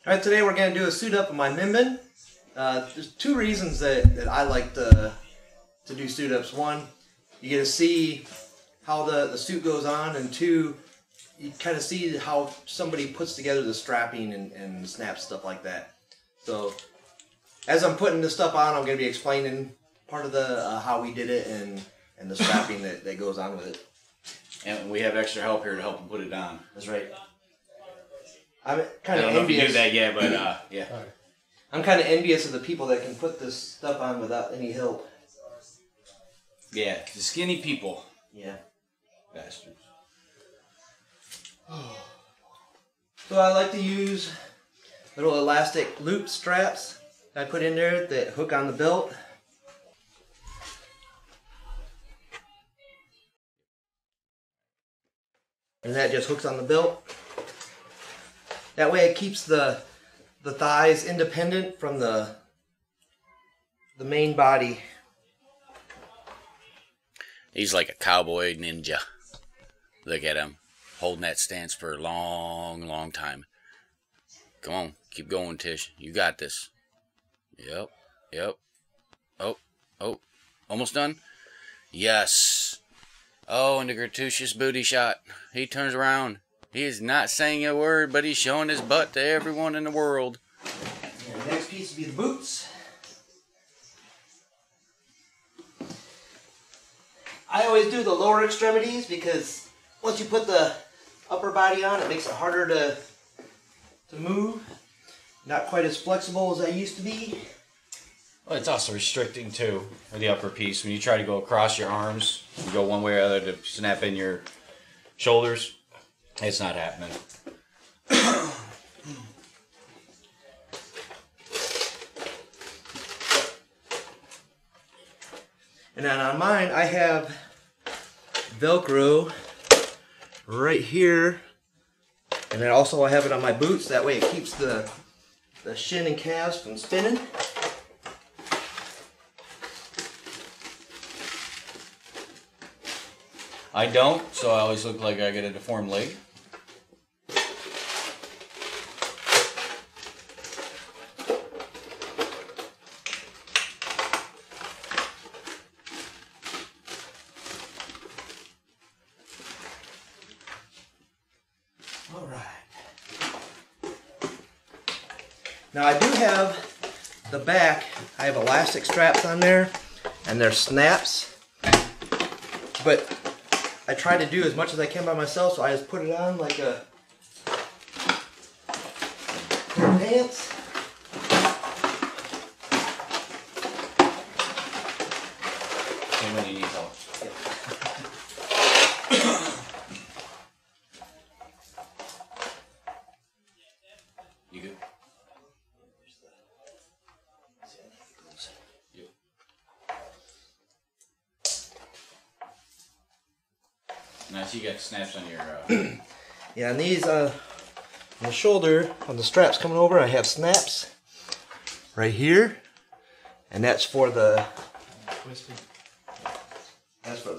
Alright, today we're going to do a suit up of my Mimban. There's two reasons that I like to do suit ups. One, you get to see how the suit goes on, and two, you kind of see how somebody puts together the strapping and snaps, stuff like that. So, as I'm putting this stuff on, I'm going to be explaining part of the how we did it and the strapping that goes on with it. And we have extra help here to help him put it on. That's right. I'm kind I of don't know envious. if you do that yet, but yeah. I'm kind of envious of the people that can put this stuff on without any help. Yeah, the skinny people. Yeah. Bastards. So I like to use little elastic loop straps I put in there that hook on the belt. And that just hooks on the belt. That way it keeps the thighs independent from the main body. He's like a cowboy ninja. Look at him, holding that stance for a long, long time. Come on, keep going, Tish. You got this. Yep. Oh, almost done? Yes. Oh, and the gratuitous booty shot. He turns around. He is not saying a word, but he's showing his butt to everyone in the world. And the next piece will be the boots. I always do the lower extremities because once you put the upper body on, it makes it harder to move. Not quite as flexible as I used to be. Well, it's also restricting too for the upper piece. When you try to go across your arms, you go one way or the other to snap in your shoulders. It's not happening. And then on mine, I have Velcro right here. And then also I have it on my boots. That way it keeps the shin and calves from spinning. I don't, so I always look like I get a deformed leg. All right. Now I do have the back. I have elastic straps on there, and they're snaps. But I try to do as much as I can by myself, so I just put it on like a pair of pants. And when you need help. You good? Yep. Nice, you got snaps on your... Yeah, and these on the shoulder, on the straps coming over, I have snaps right here, and that's for the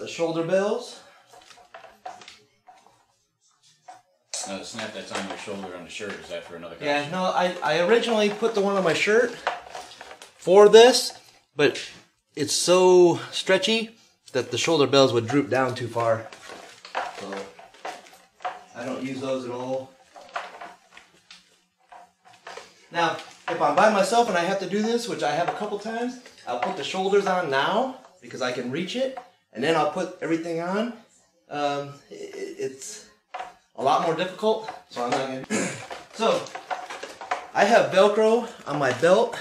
shoulder bells. Now the snap that's on your shoulder on the shirt, is that for another kind Yeah, of no, I originally put the one on my shirt for this, but it's so stretchy that the shoulder bells would droop down too far. So I don't use those at all. Now, if I'm by myself and I have to do this, which I have a couple times, I'll put the shoulders on now because I can reach it, and then I'll put everything on. It's a lot more difficult, so I'm not going to. So, I have Velcro on my belt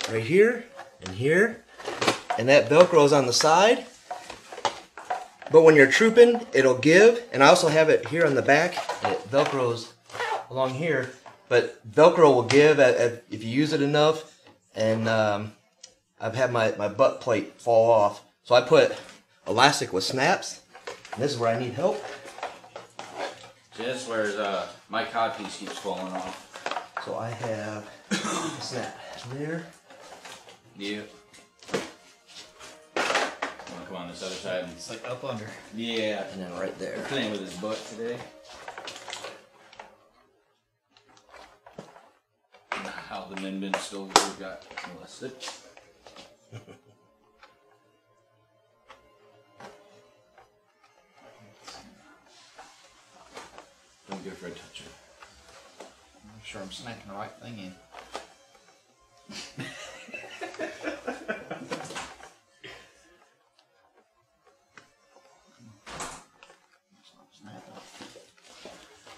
right here and here, and that Velcro is on the side. But when you're trooping, it'll give, and I also have it here on the back. It Velcros along here, but Velcro will give if you use it enough, and I've had my butt plate fall off. So I put elastic with snaps, and this is where I need help. See, that's where my cod piece keeps falling off. So I have a snap there. Yeah. Want to come on this other side? It's like up under. Yeah. And then right there. Playing with his butt today. how the Mimban Stormtrooper got molested. Don't give her a toucher. I'm sure I'm smacking the right thing in.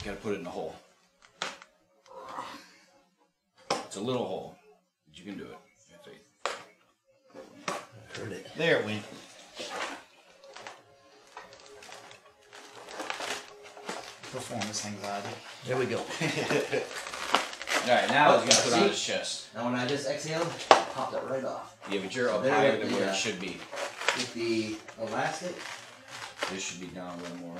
Gotta put it in a hole. It's a little hole, but you can do it. Have faith. Heard it. There it went. Performance anxiety. There we go. Alright, now he's gonna put on his chest. Now when I just exhaled, popped it right off. Yeah, but you're up There higher it than is, where yeah. it should be. With the elastic, This should be down a little more.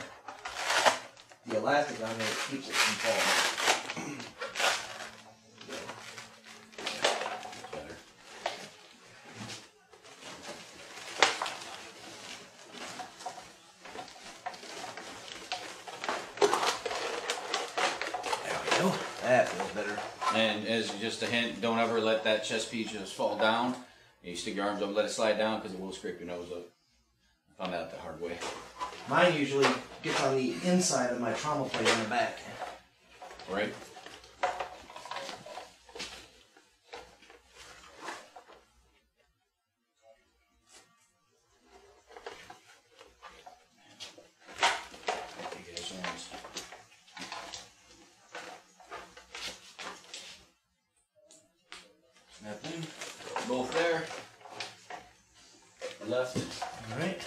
the elastic on there keeps it from falling. Better. There we go. That feels better. And as just a hint, don't ever let that chest piece just fall down. You stick your arms up, let it slide down because it will scrape your nose up. I found out the hard way. Mine usually gets on the inside of my trauma plate in the back. Right? Snap in. Both there. Left. All right.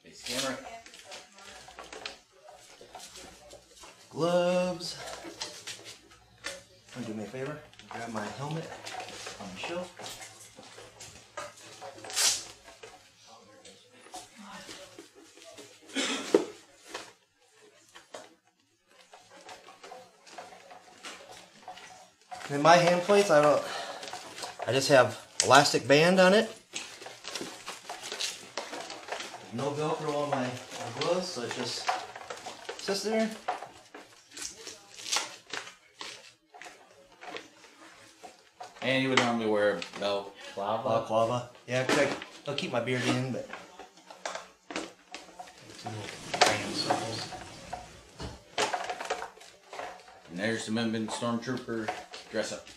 Face camera. Gloves. Do me a favor. Grab my helmet on the shelf. In my hand plates, I just have elastic band on it. No Velcro on my gloves, so it just sits there. And you would normally wear a belt. Balaclava. Yeah, 'cause I'll keep my beard in, but. And there's the Mimban Stormtrooper dress up.